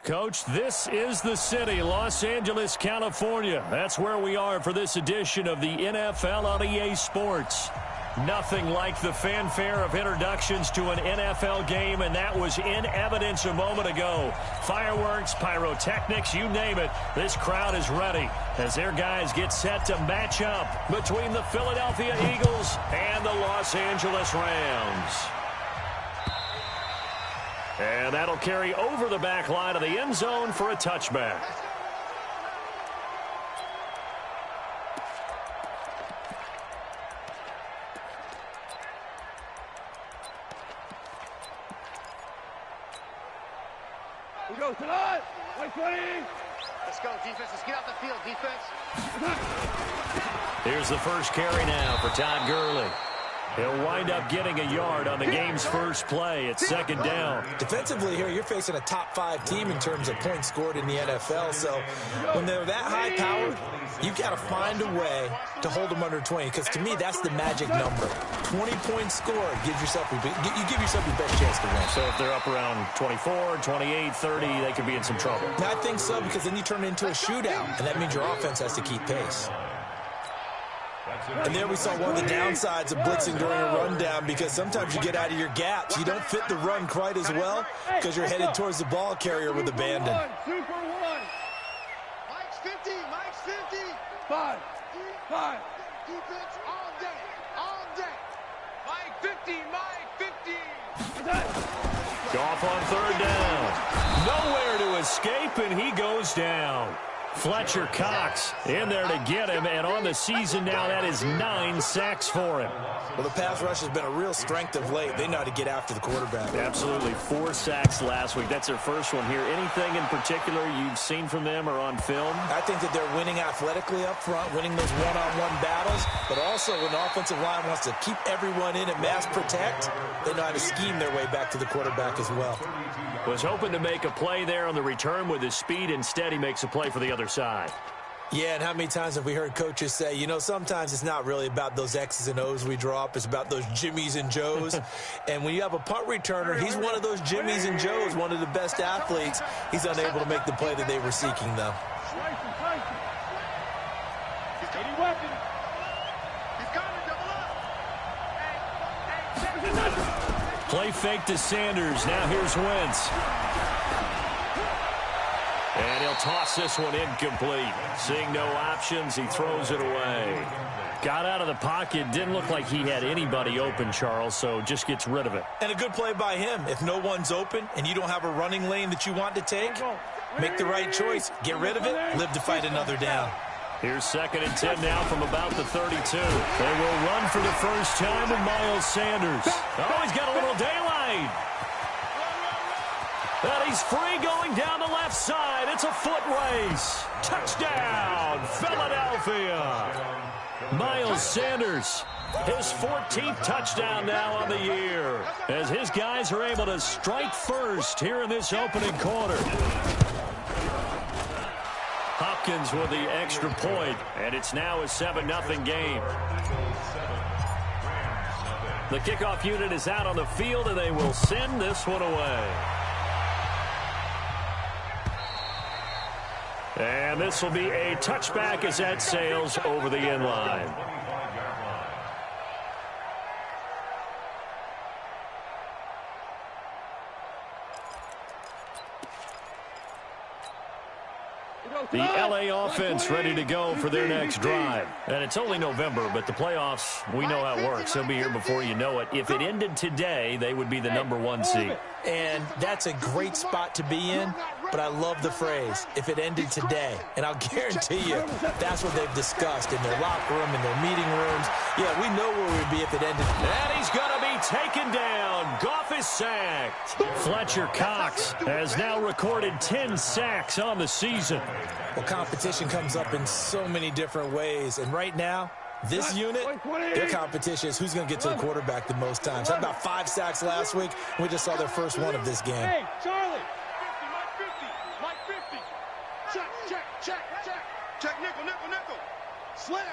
Coach, this is the city, Los Angeles, California. That's where we are for this edition of the NFL on EA Sports. Nothing like the fanfare of introductions to an NFL game, and that was in evidence a moment ago. Fireworks, pyrotechnics, you name it. This crowd is ready as their guys get set to match up between the Philadelphia Eagles and the Los Angeles Rams. And that'll carry over the back line of the end zone for a touchback. We go tonight. 120. Let's go, defense. Let's get out the field, defense. Here's the first carry now for Todd Gurley. He'll wind up getting a yard on the game's first play. It's second down. Defensively here, you're facing a top-5 team in terms of points scored in the NFL. So when they're that high-powered, you've got to find a way to hold them under 20. Because to me, that's the magic number. 20 points scored gives yourself you give yourself your best chance to win. So if they're up around 24, 28, 30, they could be in some trouble. I think so, because then you turn it into a shootout, and that means your offense has to keep pace. And there we saw one of the downsides of blitzing during a rundown, because sometimes you get out of your gaps. You don't fit the run quite as well because you're headed towards the ball carrier with abandon. Super one. Mike's 50. Mike's 50. 5. Defense all day. All day. Mike 50. Mike 50. Goff on third down. Nowhere to escape, and he goes down. Fletcher Cox in there to get him, and on the season now, that is 9 sacks for him. Well, the pass rush has been a real strength of late. They know how to get after the quarterback. Absolutely. 4 sacks last week. That's their first one here. Anything in particular you've seen from them or on film? I think that they're winning athletically up front, winning those one-on-one battles, but also when the offensive line wants to keep everyone in and mass protect, they know how to scheme their way back to the quarterback as well. Was hoping to make a play there on the return with his speed. Instead, he makes a play for the other side. Yeah, and how many times have we heard coaches say, you know, sometimes it's not really about those X's and O's we drop. It's about those Jimmies and Joes. And when you have a punt returner, he's one of those Jimmies and Joes, one of the best athletes. He's unable to make the play that they were seeking, though. Play fake to Sanders. Now here's Wentz. And he'll toss this one incomplete. Seeing no options, he throws it away. Got out of the pocket. Didn't look like he had anybody open, Charles, so just gets rid of it. And a good play by him. If no one's open and you don't have a running lane that you want to take, make the right choice. Get rid of it. Live to fight another down. Here's 2nd and 10 now from about the 32. They will run for the first time with Miles Sanders. Oh, he's got a little daylight. And he's free going down the left side. It's a foot race. Touchdown, Philadelphia. Miles Sanders, his 14th touchdown now on the year, as his guys are able to strike first here in this opening quarter. Hopkins with the extra point, and it's now a 7-0 game. The kickoff unit is out on the field, and they will send this one away. And this will be a touchback as that sails over the end line. The LA offense ready to go for their next drive. And it's only November, but the playoffs, we know how it works. They'll be here before you know it. If it ended today, they would be the #1 seed. And that's a great spot to be in, but I love the phrase, if it ended today. And I'll guarantee you, that's what they've discussed in their locker room, in their meeting rooms. Yeah, we know where we'd be if it ended. And he's going to be taken down. Goff is sacked. Fletcher Cox has now recorded 10 sacks on the season. Well, competition comes up in so many different ways. And right now, this unit, their competition is who's going to get to the quarterback the most times. Had about 5 sacks last week. We just saw their first one of this game. Hey, Charlie. 50, Mike 50. Check. Check, nickel. Slam.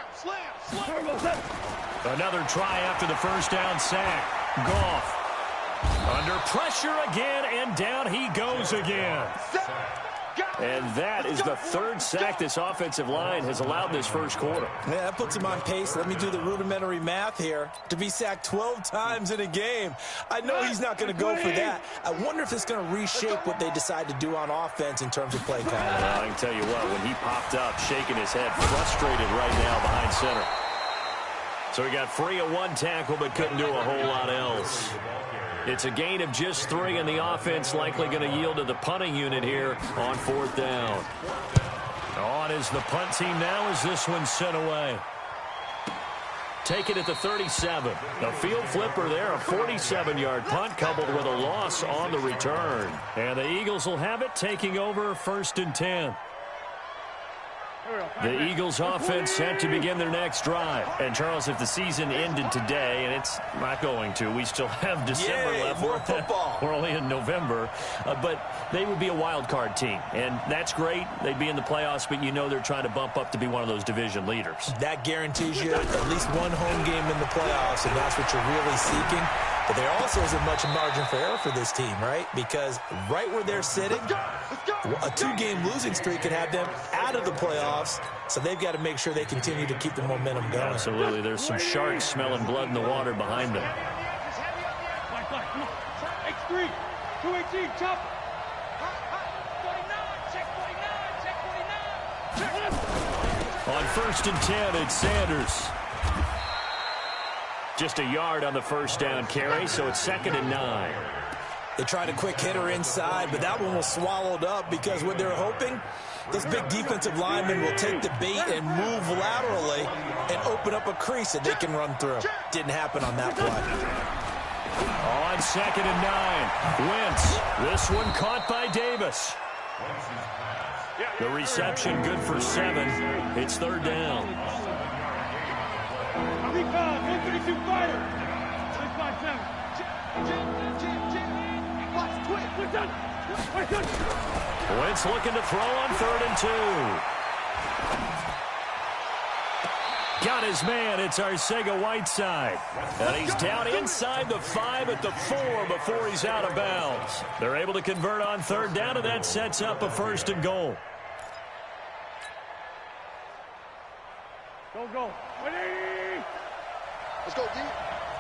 Another try after the first down sack. Goff Under pressure again, and down he goes again. And that is the third sack this offensive line has allowed this first quarter. Yeah, that puts him on pace. Let me do the rudimentary math here. To be sacked 12 times in a game. I know he's not going to go for that. I wonder if it's going to reshape what they decide to do on offense in terms of play calling. I can tell you what, when he popped up, shaking his head, frustrated right now behind center. So he got free of one tackle, but couldn't do a whole lot else. It's a gain of just 3, and the offense likely going to yield to the punting unit here on 4th down. On is the punt team now as this one's sent away. Take it at the 37. A field flipper there, a 47-yard punt coupled with a loss on the return. And the Eagles will have it, taking over 1st and 10. The Eagles offense set to begin their next drive. And, Charles, if the season ended today, and it's not going to, we still have December left. More football. We're only in November. But they would be a wild card team. And that's great. They'd be in the playoffs, but you know they're trying to bump up to be one of those division leaders. That guarantees you at least one home game in the playoffs, and that's what you're really seeking. But there also isn't much margin for error for this team, right? Because right where they're sitting, a 2-game losing streak could have them out of the playoffs. So they've got to make sure they continue to keep the momentum going. Absolutely. There's some sharks smelling blood in the water behind them. X3, 218, chop. 49, check 49. On 1st and 10, it's Sanders. Just a yard on the first down carry, so it's 2nd and 9. They tried a quick hitter inside, but that one was swallowed up because what they're hoping, those big defensive linemen will take the bait and move laterally and open up a crease that they can run through. Didn't happen on that play. On 2nd and 9, Wentz. This one caught by Davis. The reception good for 7. It's 3rd down. 132 fighter. 657. Wentz looking to throw on 3rd and 2. Got his man. It's Arcega-Whiteside. And he's down inside the 5 at the 4 before he's out of bounds. They're able to convert on 3rd down, and that sets up a 1st and goal. Go. Ready? Let's go, D.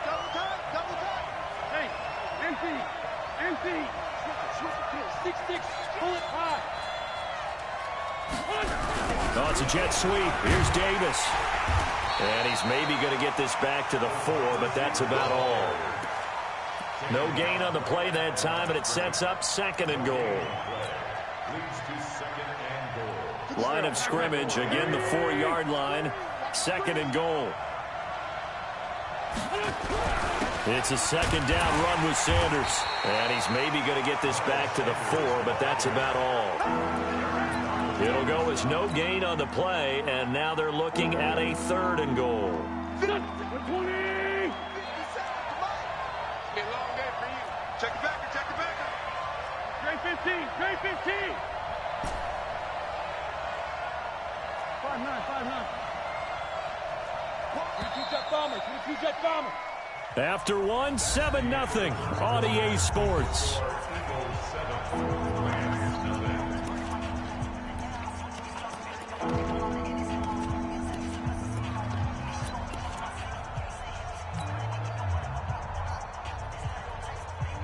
Double time. Hey, empty. 6-6, pull it high. Oh, it's a jet sweep. Here's Davis. And he's maybe going to get this back to the 4, but that's about all. No gain on the play that time, and it sets up 2nd and goal. Line of scrimmage, again the 4-yard line. 2nd and goal. It's a 2nd down run with Sanders. And he's maybe going to get this back to the 4, but that's about all. It'll go as no gain on the play, and now they're looking at a 3rd and goal. 20! It's gonna be a long day for you. Check it back. Straight 15. 5-9. 22-jet bomber. After 1, 7-0 on EA Sports.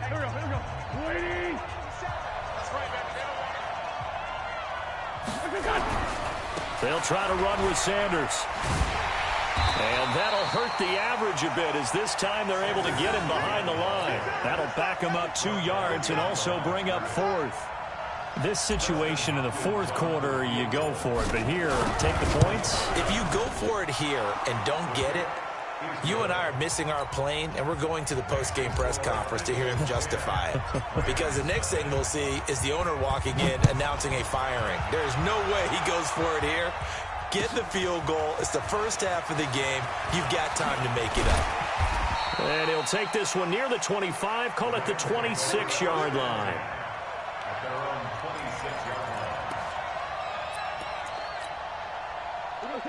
Here we go. Waiting. That's right, baby. They'll try to run with Sanders. And that'll hurt the average a bit as this time they're able to get him behind the line. That'll back him up 2 yards and also bring up 4th. This situation in the 4th quarter, you go for it. But here, take the points. If you go for it here and don't get it, you and I are missing our plane, and we're going to the post-game press conference to hear him justify it. Because the next thing we'll see is the owner walking in announcing a firing. There's no way he goes for it here. Get the field goal. It's the first half of the game. You've got time to make it up. And he'll take this one near the 25, call it the 26-yard line.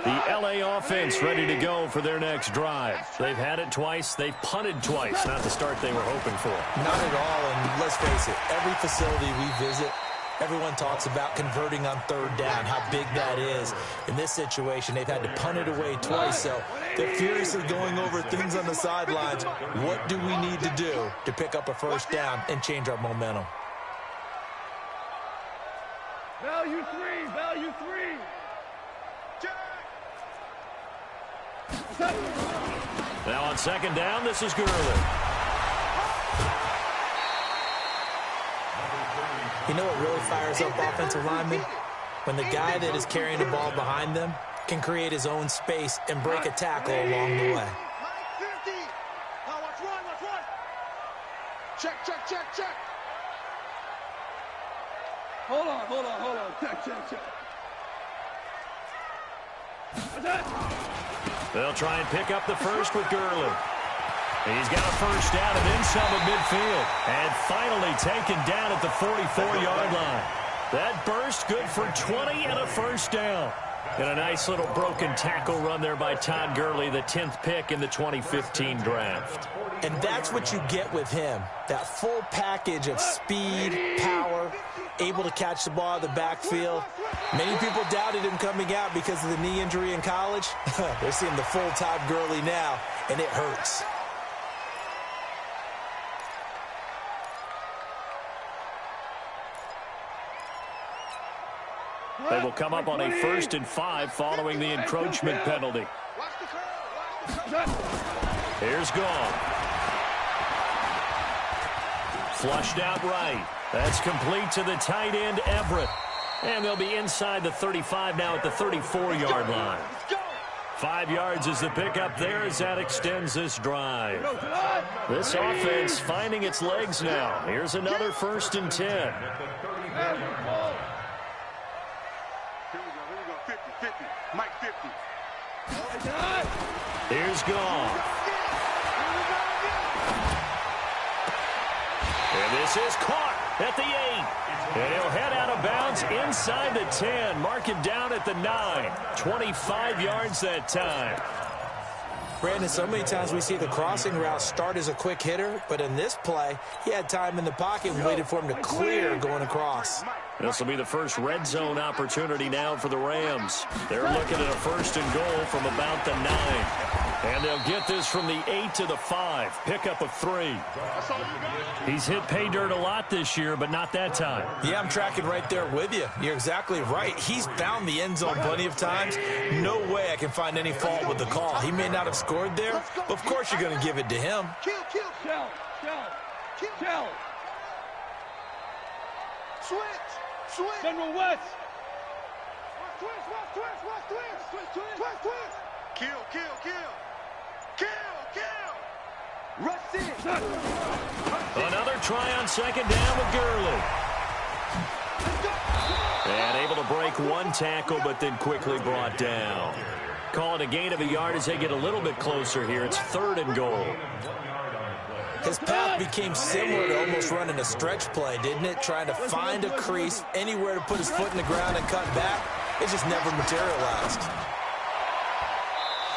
The LA offense ready to go for their next drive. They've had it twice. They've punted twice. Not the start they were hoping for. Not at all, and let's face it, every facility we visit, everyone talks about converting on third down, how big that is. In this situation, they've had to punt it away twice, so they're furiously going over things on the sidelines. What do we need to do to pick up a first down and change our momentum? Value three, value three. Now on second down, this is Gurley. You know what really fires up offensive linemen? When the guy that is carrying the ball behind them can create his own space and break a tackle along the way. Check, check, check, check. Hold on. Check. What's that? They'll try and pick up the first with Gurley. He's got a first down and then some at midfield. And finally taken down at the 44-yard line. That burst good for 20 and a first down. And a nice little broken tackle run there by Todd Gurley, the 10th pick in the 2015 draft. And that's what you get with him, that full package of speed, power, able to catch the ball out of the backfield. Many people doubted him coming out because of the knee injury in college. They're seeing the full Todd Gurley now, and it hurts. They will come up on a 1st and 5 following the encroachment penalty. Here's Gall. Flushed out right. That's complete to the tight end, Everett. And they'll be inside the 35 now at the 34-yard line. 5 yards is the pickup there as that extends this drive. This offense finding its legs now. Here's another 1st and 10. Here we go. 50. Mike 50. Here's Gall. And this is caught at the 8. And he'll head out of bounds inside the 10. Mark him down at the 9. 25 yards that time. Brandon, so many times we see the crossing route start as a quick hitter, but in this play, he had time in the pocket and waited for him to clear going across. This will be the first red zone opportunity now for the Rams. They're looking at a 1st and goal from about the 9. And they'll get this from the 8 to the 5. Pickup of 3. He's hit pay dirt a lot this year, but not that time. Yeah, I'm tracking right there with you. You're exactly right. He's found the end zone plenty of times. No way I can find any fault with the call. He may not have scored there, but of course you're going to give it to him. Kill. Switch. General West. Twist. Kill. Rush in. Another try on second down with Gurley. And able to break one tackle, but then quickly brought down. Call it a gain of a yard as they get a little bit closer here. It's 3rd and goal. His path became similar to almost running a stretch play, didn't it? Trying to find a crease, anywhere to put his foot in the ground and cut back. It just never materialized.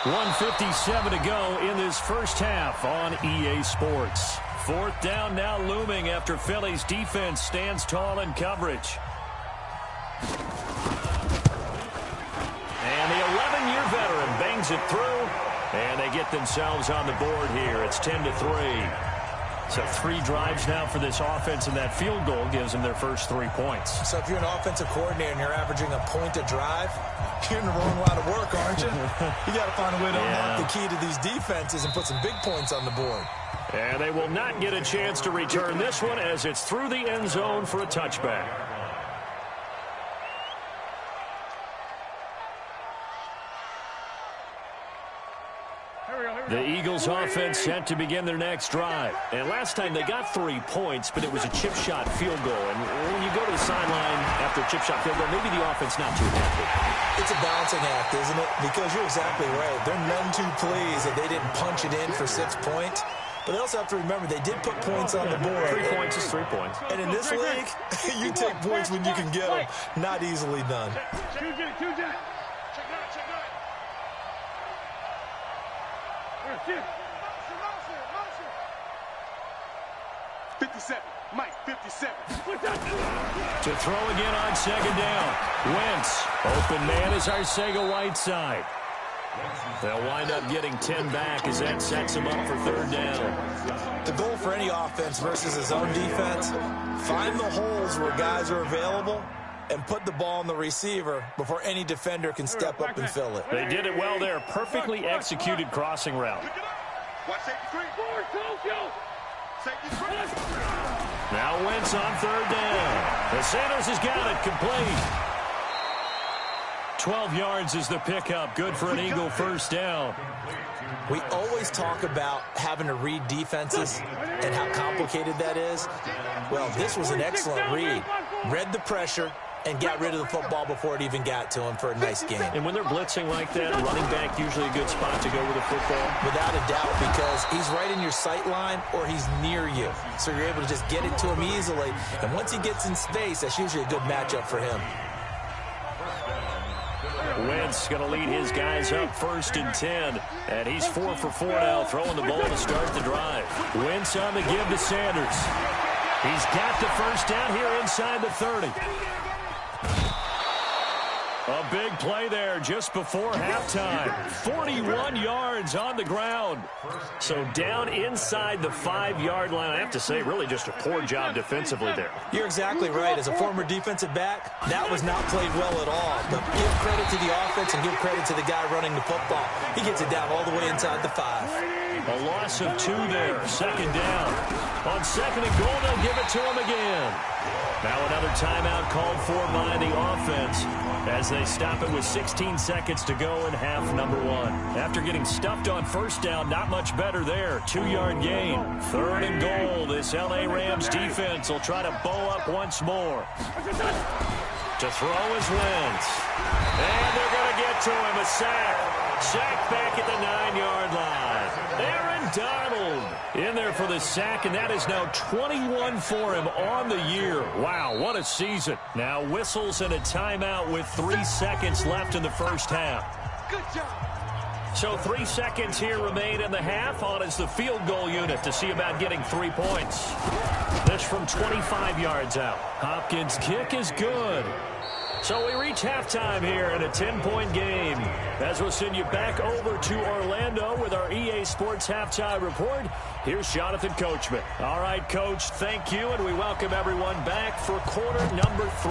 1:57 to go in this first half on EA Sports. 4th down now looming after Philly's defense stands tall in coverage. And the 11-year veteran bangs it through, and they get themselves on the board here. It's 10-3. So 3 drives now for this offense, and that field goal gives them their first 3 points. So if you're an offensive coordinator and you're averaging a point a drive, you're in the wrong line of work, aren't you? You got to find a way to unlock the key to these defenses and put some big points on the board. And they will not get a chance to return this one as it's through the end zone for a touchback. The Eagles offense set to begin their next drive. And last time they got 3 points, but it was a chip shot field goal. And when you go to the sideline after a chip shot field goal, maybe the offense not too happy. It's a balancing act, isn't it? Because you're exactly right. They're none too pleased that they didn't punch it in for 6 points. But they also have to remember they did put points on the board. 3 points is 3 points. And in this league, you take points when you can get them. Not easily done. Check. 57. Mike, 57. To throw again on second down. Wentz. Open man is Arcega-Whiteside. They'll wind up getting 10 back as that sets them up for third down. The goal for any offense versus his own defense, find the holes where guys are available and put the ball on the receiver before any defender can step up and fill it. They did it well there. Perfectly executed crossing route. Watch safety three. Forward, Tokyo. Safety three. Now Wentz on third down. The Sanders has got it complete. 12 yards is the pickup. Good for an Eagle first down. We always talk about having to read defenses and how complicated that is. Well, this was an excellent read. Read the pressure and got rid of the football before it even got to him for a nice game. And when they're blitzing like that, running back usually a good spot to go with a football. Without a doubt, because he's right in your sight line or he's near you. So you're able to just get it to him easily. And once he gets in space, that's usually a good matchup for him. Wentz going to lead his guys up 1st and 10. And he's 4 for 4 now, throwing the ball to start the drive. Wentz on the give to Sanders. He's got the first down here inside the 30. A big play there just before halftime. 41 yards on the ground. So down inside the 5-yard line. I have to say, really just a poor job defensively there. You're exactly right. As a former defensive back, that was not played well at all. But give credit to the offense and give credit to the guy running the football. He gets it down all the way inside the 5. A loss of 2 there. Second down. On second and goal, they'll give it to him again. Now another timeout called for by the offense as they stop it with 16 seconds to go in half number 1. After getting stuffed on first down, not much better there. 2-yard gain. 3rd and goal. This L.A. Rams defense will try to bow up once more. To throw is Wentz. And they're going to get to him. A sack. Sack back at the 9-yard line. Aaron Donald in there for the sack, and that is now 21 for him on the year. Wow, what a season. Now whistles and a timeout with 3 seconds left in the first half. Good job. So 3 seconds here remain in the half. On is the field goal unit to see about getting 3 points. This from 25 yards out. Hopkins' kick is good. So we reach halftime here in a 10-point game. As we'll send you back over to Orlando with our EA Sports Halftime Report, here's Jonathan Coachman. All right, Coach, thank you, and we welcome everyone back for quarter number 3.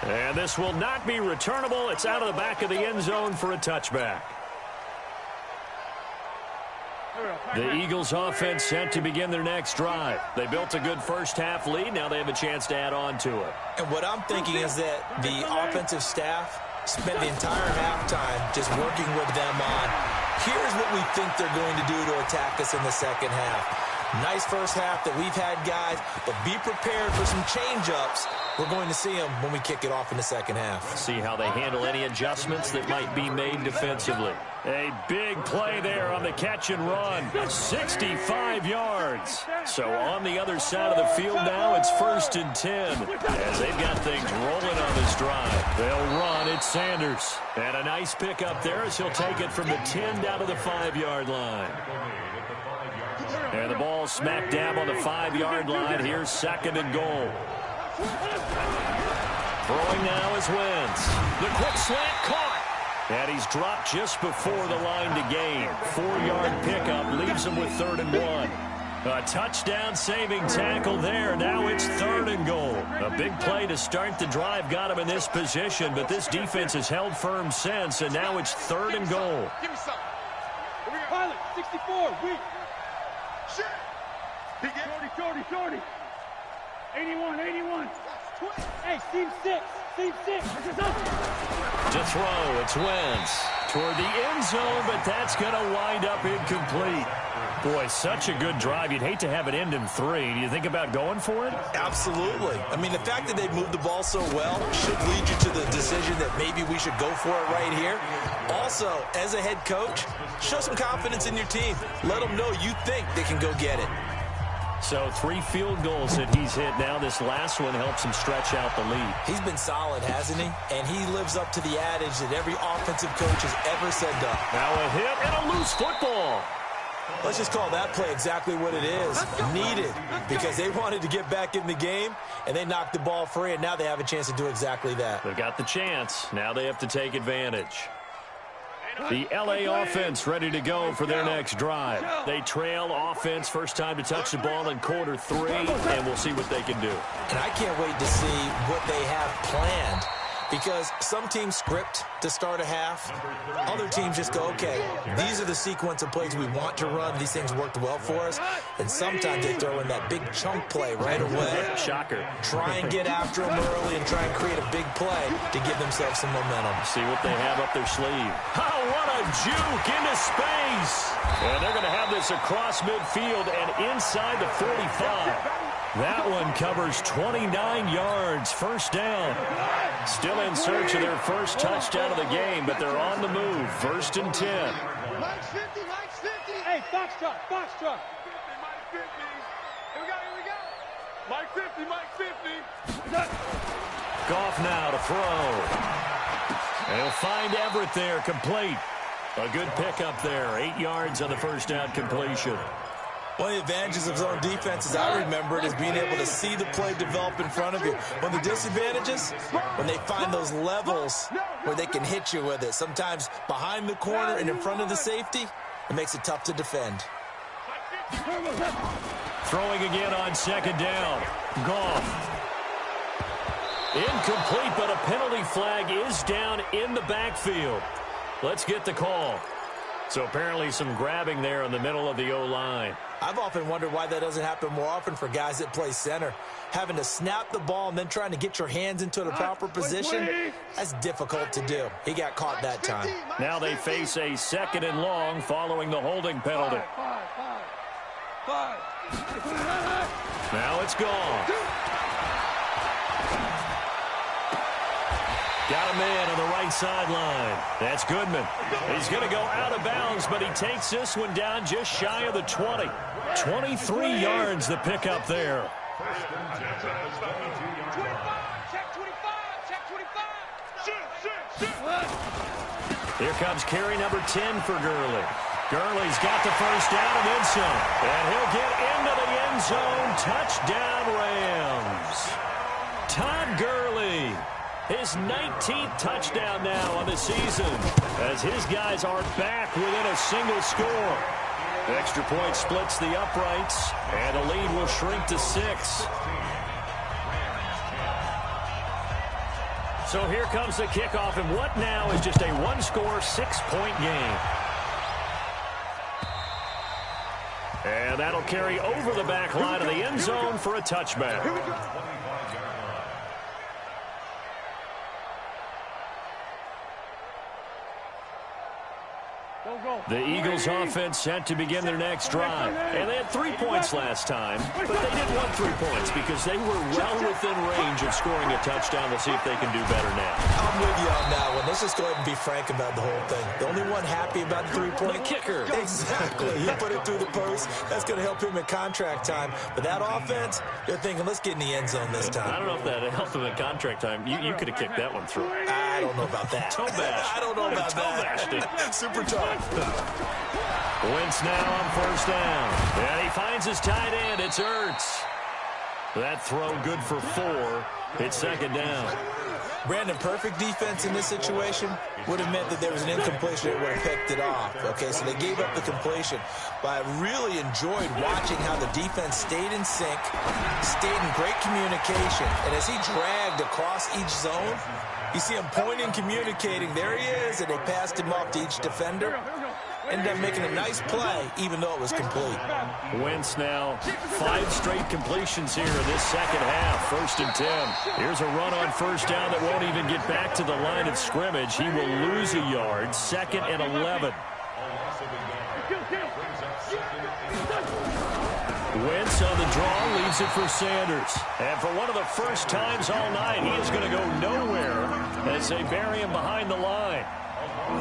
And this will not be returnable. It's out of the back of the end zone for a touchback. The Eagles offense set to begin their next drive. They built a good first-half lead. Now they have a chance to add on to it. And what I'm thinking is that the offensive staff spent the entire halftime just working with them on, here's what we think they're going to do to attack us in the second half. Nice first half that we've had, guys, but be prepared for some change-ups. We're going to see them when we kick it off in the second half. See how they handle any adjustments that might be made defensively. A big play there on the catch and run. 65 yards. So on the other side of the field now, it's 1st and 10. As they've got things rolling on this drive. They'll run. It's Sanders. And a nice pickup there as he'll take it from the 10 down to the 5-yard line. And the ball smack dab on the 5-yard line. Here's 2nd and goal. Throwing now is Wentz. The quick slant caught. And he's dropped just before the line to gain. 4-yard pickup leaves him with 3rd and 1. A touchdown saving tackle there. Now it's 3rd and goal. A big play to start the drive got him in this position, but this defense has held firm since, and now it's 3rd and goal. Give me some. Pilot, 64, weak. Shit. He get 40. 81. Hey, seam 6. To throw, it's Wentz. Toward the end zone, but that's going to wind up incomplete. Boy, such a good drive. You'd hate to have it end in 3. Do you think about going for it? Absolutely. I mean, the fact that they moved the ball so well should lead you to the decision that maybe we should go for it right here. Also, as a head coach, show some confidence in your team. Let them know you think they can go get it. So 3 field goals that he's hit now. This last one helps him stretch out the lead. He's been solid, hasn't he? And he lives up to the adage that every offensive coach has ever said done. Now a hit and a loose football. Let's just call that play exactly what it is. Needed, because they wanted to get back in the game, and they knocked the ball free, and now they have a chance to do exactly that. They've got the chance. Now they have to take advantage. The LA offense ready to go for their next drive. They trail offense, first time to touch the ball in quarter 3, and we'll see what they can do. And I can't wait to see what they have planned, because some teams script to start a half. Other teams just go, okay, these are the sequence of plays we want to run. These things worked well for us. And sometimes they throw in that big chunk play right away. Shocker. Try and get after them early and try and create a big play to give themselves some momentum. See what they have up their sleeve. Oh, what a juke into space. And they're going to have this across midfield and inside the 45. That one covers 29 yards, first down. Still in search of their first touchdown of the game, but they're on the move, 1st and 10. Mike's 50, Mike's 50. Hey, Foxtrot, Foxtrot. 50, Mike's 50. Here we go, here we go. Mike 50, Mike 50. Goff now to throw. And he'll find Everett there, complete. A good pickup there, 8 yards on the first down completion. One of the advantages of zone defense, as I remember it, is being able to see the play develop in front of you. One of the disadvantages, when they find those levels where they can hit you with it, sometimes behind the corner and in front of the safety, it makes it tough to defend. Throwing again on 2nd down. Goff. Incomplete, but a penalty flag is down in the backfield. Let's get the call. So apparently some grabbing there in the middle of the O-line. I've often wondered why that doesn't happen more often for guys that play center. Having to snap the ball and then trying to get your hands into the proper position, that's difficult to do. He got caught that time. Now they face a 2nd and long following the holding penalty. Now it's gone. Got a man on the right sideline. That's Goodman. He's going to go out of bounds, but he takes this one down just shy of the 20. 23 yards the pickup there. Here comes carry number 10 for Gurley. Gurley's got the first down and then some. And he'll get into the end zone. Touchdown, Rams. Todd Gurley. His 19th touchdown now on the season as his guys are back within a single score. Extra point splits the uprights, and the lead will shrink to 6. So here comes the kickoff, and what now is just a one-score, 6-point game. And that'll carry over the back line of the end zone for a touchback. The Eagles offense set to begin their next drive. And they had 3 points last time, but they didn't want 3 points because they were well within range of scoring a touchdown. We'll see if they can do better now. I'm with you on that one. Let's just go ahead and be frank about the whole thing. The only one happy about the 3-point kicker. Exactly. He put it through the post. That's going to help him at contract time. But that offense, they're thinking, let's get in the end zone this time. I don't know if that helped him at contract time. You could have kicked that one through. I don't know about that. Toe bash. I don't know about that. Super tough. Wentz now on first down. And he finds his tight end. It's Ertz. That throw good for 4. It's 2nd down. Brandon, perfect defense in this situation would have meant that there was an incompletion that would have picked it off. Okay, so they gave up the completion. But I really enjoyed watching how the defense stayed in sync, stayed in great communication. And as he dragged across each zone, you see him pointing, communicating. There he is, and they passed him off to each defender. Ended up making a nice play, even though it was complete. Wentz now 5 straight completions here in this second half. 1st and 10. Here's a run on first down that won't even get back to the line of scrimmage. He will lose a yard. 2nd and 11. Wentz on the draw, leaves it for Sanders. And for one of the first times all night, he is going to go nowhere as they bury him behind the line.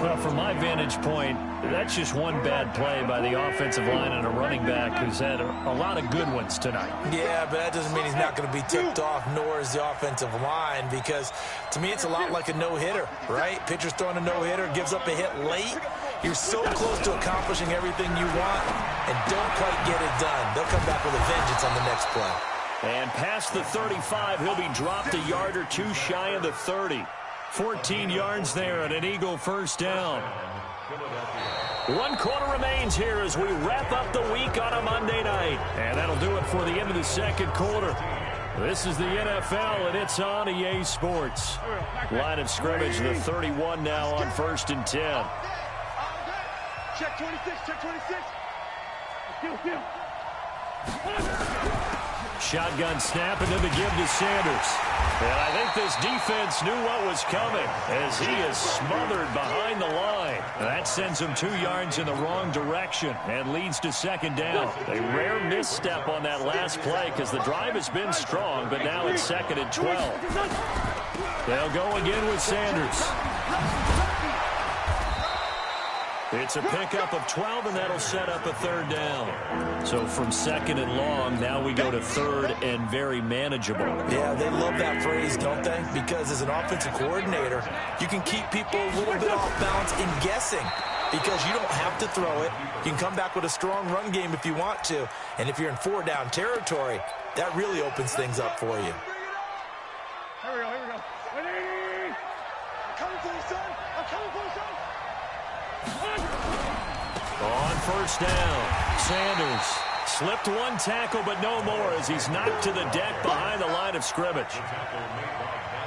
Well, from my vantage point, that's just one bad play by the offensive line and a running back who's had a lot of good ones tonight. Yeah, but that doesn't mean he's not going to be tipped off, nor is the offensive line, because to me it's a lot like a no-hitter, right? Pitcher's throwing a no-hitter, gives up a hit late. You're so close to accomplishing everything you want and don't quite get it done. They'll come back with a vengeance on the next play. And past the 35, he'll be dropped a yard or two shy of the 30. 14 yards there and an Eagle first down. 1 quarter remains here as we wrap up the week on a Monday night. And that'll do it for the end of the second quarter. This is the NFL, and it's on EA Sports. Line of scrimmage, the 31 now on 1st and 10. Check 26, check 26. Kill. Shotgun snap and then the give to Sanders. And I think this defense knew what was coming as he is smothered behind the line. That sends him 2 yards in the wrong direction and leads to second down. A rare misstep on that last play because the drive has been strong, but now it's 2nd and 12. They'll go again with Sanders. It's a pickup of 12, and that'll set up a 3rd down. So from 2nd and long, now we go to 3rd and very manageable. Yeah, they love that phrase, don't they? Because as an offensive coordinator, you can keep people a little bit off balance in guessing because you don't have to throw it. You can come back with a strong run game if you want to. And if you're in 4-down territory, that really opens things up for you. Here we go. 180. I'm coming for you, son. On 1st down, Sanders slipped 1 tackle, but no more as he's knocked to the deck behind the line of scrimmage.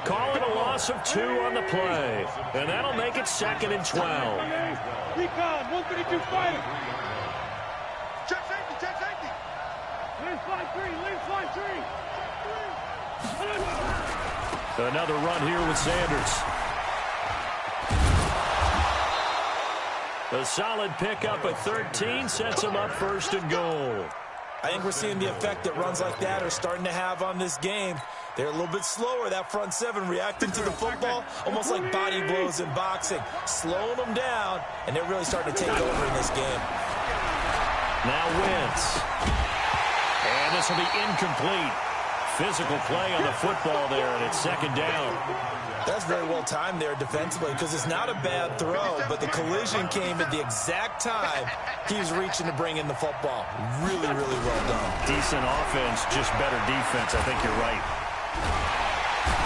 Call it a loss of 2 on the play, and that'll make it 2nd and 12. Recon, 132 fighter. Check safety. Lane fly 3. Another run here with Sanders. A solid pickup at 13 sets him up 1st and goal. I think we're seeing the effect that runs like that are starting to have on this game. They're a little bit slower, that front 7, reacting to the football, almost like body blows in boxing, slowing them down, and they're really starting to take over in this game. Now Wentz. And this will be incomplete. Physical play on the football there, and it's 2nd down. That's very well timed there defensively because it's not a bad throw, but the collision came at the exact time he was reaching to bring in the football. Really, really well done. Decent offense, just better defense. I think you're right.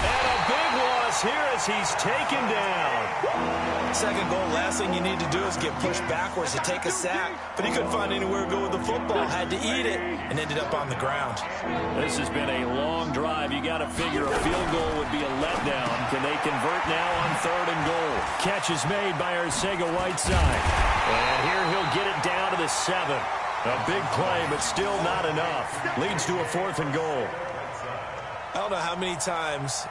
And a big loss here as he's taken down. Second goal, last thing you need to do is get pushed backwards to take a sack, but he couldn't find anywhere to go with the football, had to eat it, and ended up on the ground. This has been a long drive. You got to figure a field goal would be a letdown. Can they convert now on 3rd and goal? Catch is made by Arcega-Whiteside. And here he'll get it down to the 7. A big play, but still not enough. Leads to a 4th and goal. I don't know how many times,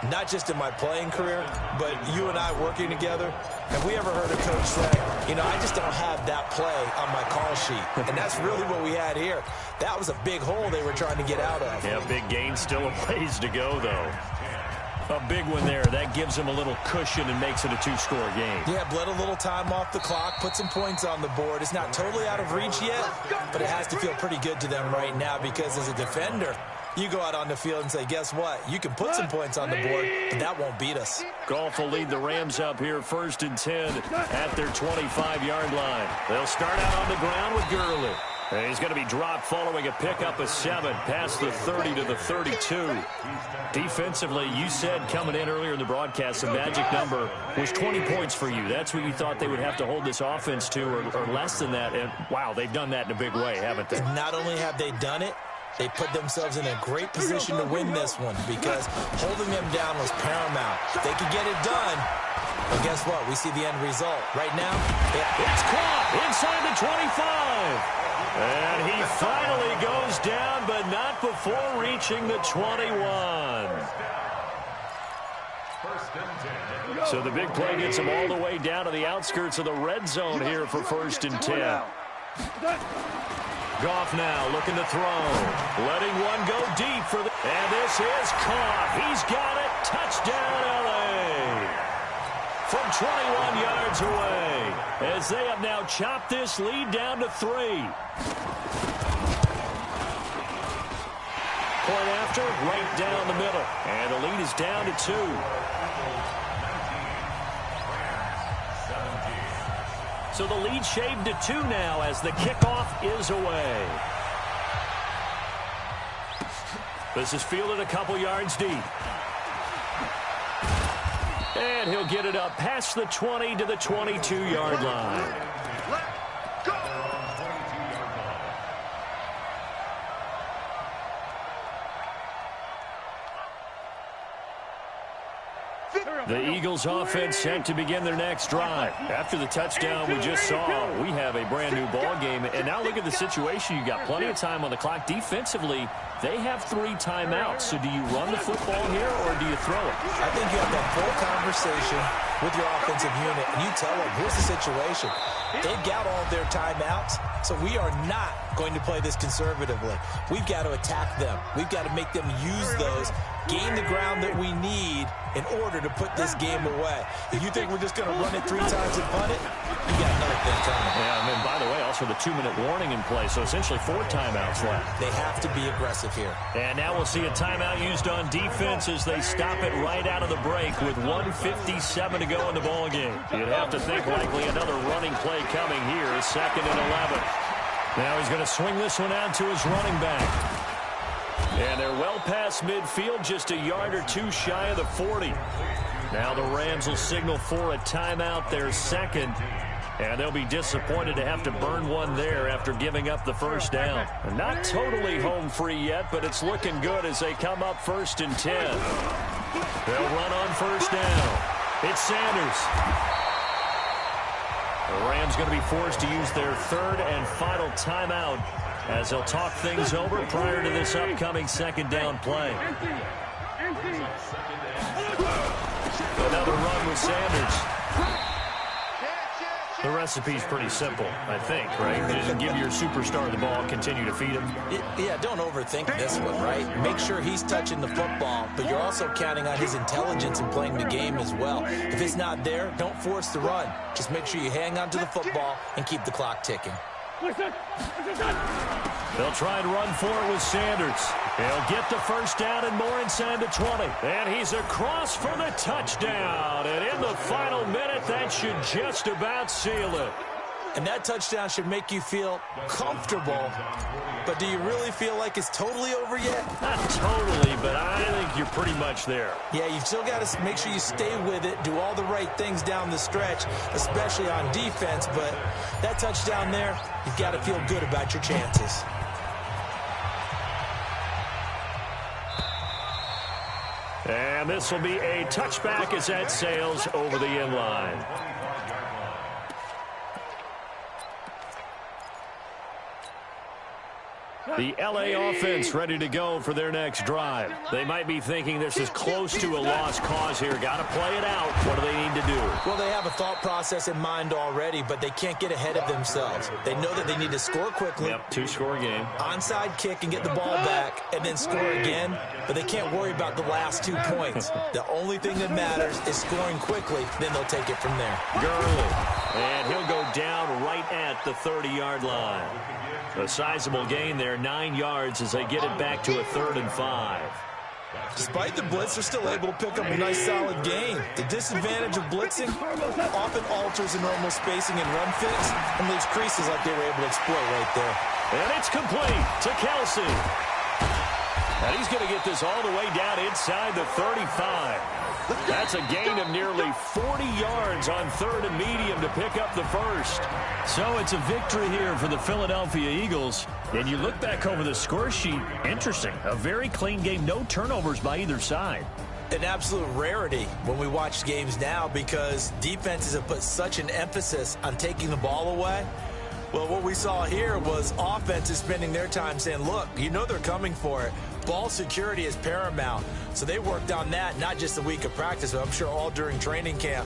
not just in my playing career, but you and I working together, have we ever heard a coach say, you know, I just don't have that play on my call sheet. And that's really what we had here. That was a big hole they were trying to get out of. Yeah, big gain, still a ways to go, though. A big one there. That gives him a little cushion and makes it a 2-score game. Yeah, bled a little time off the clock, put some points on the board. It's not totally out of reach yet, but it has to feel pretty good to them right now because as a defender, you go out on the field and say, guess what? You can put some points on the board, but that won't beat us. Goff will lead the Rams up here 1st and 10 at their 25-yard line. They'll start out on the ground with Gurley. And he's going to be dropped following a pickup of 7 past the 30 to the 32. Defensively, you said coming in earlier in the broadcast, the magic number was 20 points for you. That's what you thought they would have to hold this offense to or less than that. And, wow, they've done that in a big way, haven't they? Not only have they done it, they put themselves in a great position to win this one because holding them down was paramount. They could get it done, but guess what? We see the end result. Right now, it's caught inside the 25. And he finally goes down, but not before reaching the 21. So the big play gets him all the way down to the outskirts of the red zone here for 1st and 10. Goff now looking to throw. Letting one go deep for the... And this is caught. He's got it. Touchdown, L.A. from 21 yards away, as they have now chopped this lead down to 3. Point after, right down the middle, and the lead is down to 2. So the lead shaved to 2 now as the kickoff is away. This is fielded a couple yards deep. And he'll get it up past the 20 to the 22-yard line. The Eagles offense set to begin their next drive. After the touchdown we just saw, we have a brand new ball game. And now look at the situation. You've got plenty of time on the clock. Defensively, they have 3 timeouts. So do you run the football here or do you throw it? I think you have that full conversation with your offensive unit, and you tell them, here's the situation. They've got all of their timeouts, so we are not going to play this conservatively. We've got to attack them. We've got to make them use those, gain the ground that we need in order to put this game away. If you think we're just going to run it 3 times and punt it, you got another thing coming. Yeah, and then, by the way, also the 2-minute warning in play, so essentially 4 timeouts left. They have to be aggressive here. And now we'll see a timeout used on defense as they stop it right out of the break with 1:57 to go in the ball game. You'd have to think likely another running play coming here, 2nd and 11. Now he's going to swing this one out to his running back. And they're well past midfield, just a yard or 2 shy of the 40. Now the Rams will signal for a timeout, their 2nd. And they'll be disappointed to have to burn one there after giving up the first down. Not totally home free yet, but it's looking good as they come up 1st and 10. They'll run on 1st down. It's Sanders. The Rams going to be forced to use their 3rd and final timeout as they'll talk things over prior to this upcoming 2nd down play. Another run with Sanders. The recipe's pretty simple, I think, right? Just give your superstar the ball, continue to feed him. Yeah, don't overthink this one, right? Make sure he's touching the football, but you're also counting on his intelligence in playing the game as well. If it's not there, don't force the run. Just make sure you hang on to the football and keep the clock ticking. They'll try and run for it with Sanders. He'll get the first down and more inside the 20. And he's across for the touchdown. And in the final minute, that should just about seal it. And that touchdown should make you feel comfortable. But do you really feel like it's totally over yet? Not totally, but I think you're pretty much there. Yeah, you've still got to make sure you stay with it, do all the right things down the stretch, especially on defense. But that touchdown there, you've got to feel good about your chances. And this will be a touchback as that sails over the end line. The LA offense ready to go for their next drive. They might be thinking this is close to a lost cause here. Got to play it out. What do they need to do? Well, they have a thought process in mind already, but they can't get ahead of themselves. They know that they need to score quickly. Yep, 2-score game. Onside kick and get the ball back and then score again, but they can't worry about the last 2 points. The only thing that matters is scoring quickly, then they'll take it from there. Gurley, and he'll go down right at the 30-yard line. A sizable gain there, 9 yards as they get it back to a 3rd and 5. Despite the blitz, they're still able to pick up a nice solid gain. The disadvantage of blitzing often alters the normal spacing and run fits and leaves creases like they were able to exploit right there. And it's complete to Kelsey. And he's going to get this all the way down inside the 35. That's a gain of nearly 40 yards on 3rd and medium to pick up the first. So it's a victory here for the Philadelphia Eagles. And you look back over the score sheet, interesting. A very clean game, no turnovers by either side. An absolute rarity when we watch games now because defenses have put such an emphasis on taking the ball away. Well, what we saw here was offenses spending their time saying, look, you know they're coming for it. Ball security is paramount. So they worked on that, not just a week of practice, but I'm sure all during training camp.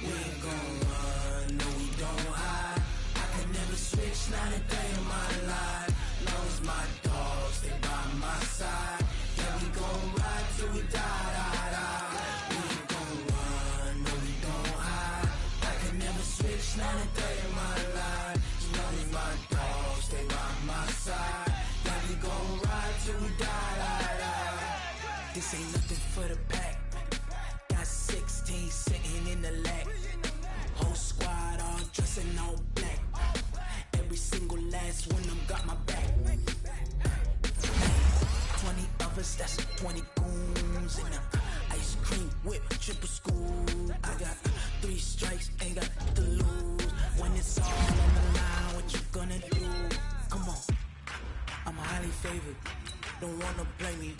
We ain't gonna This ain't nothing for the pack. Got 16 sitting in the lap. Whole squad all dressing all black. Every single last one of them got my back. 20 of us, that's 20 goons. And ice cream whip, triple scoop. I got 3 strikes, ain't got to lose. When it's all on the line, what you gonna do? Come on, I'm highly favored. Don't wanna play me,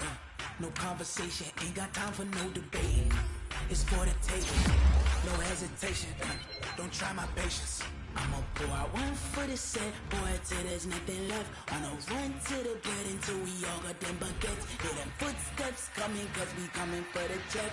no conversation, ain't got time for no debate. It's for the taking, no hesitation. Don't try my patience. I'ma pour out one for the set, boy, till there's nothing left. On a run to the bread until we all got them baguettes. Hear them footsteps coming, cause we coming for the check.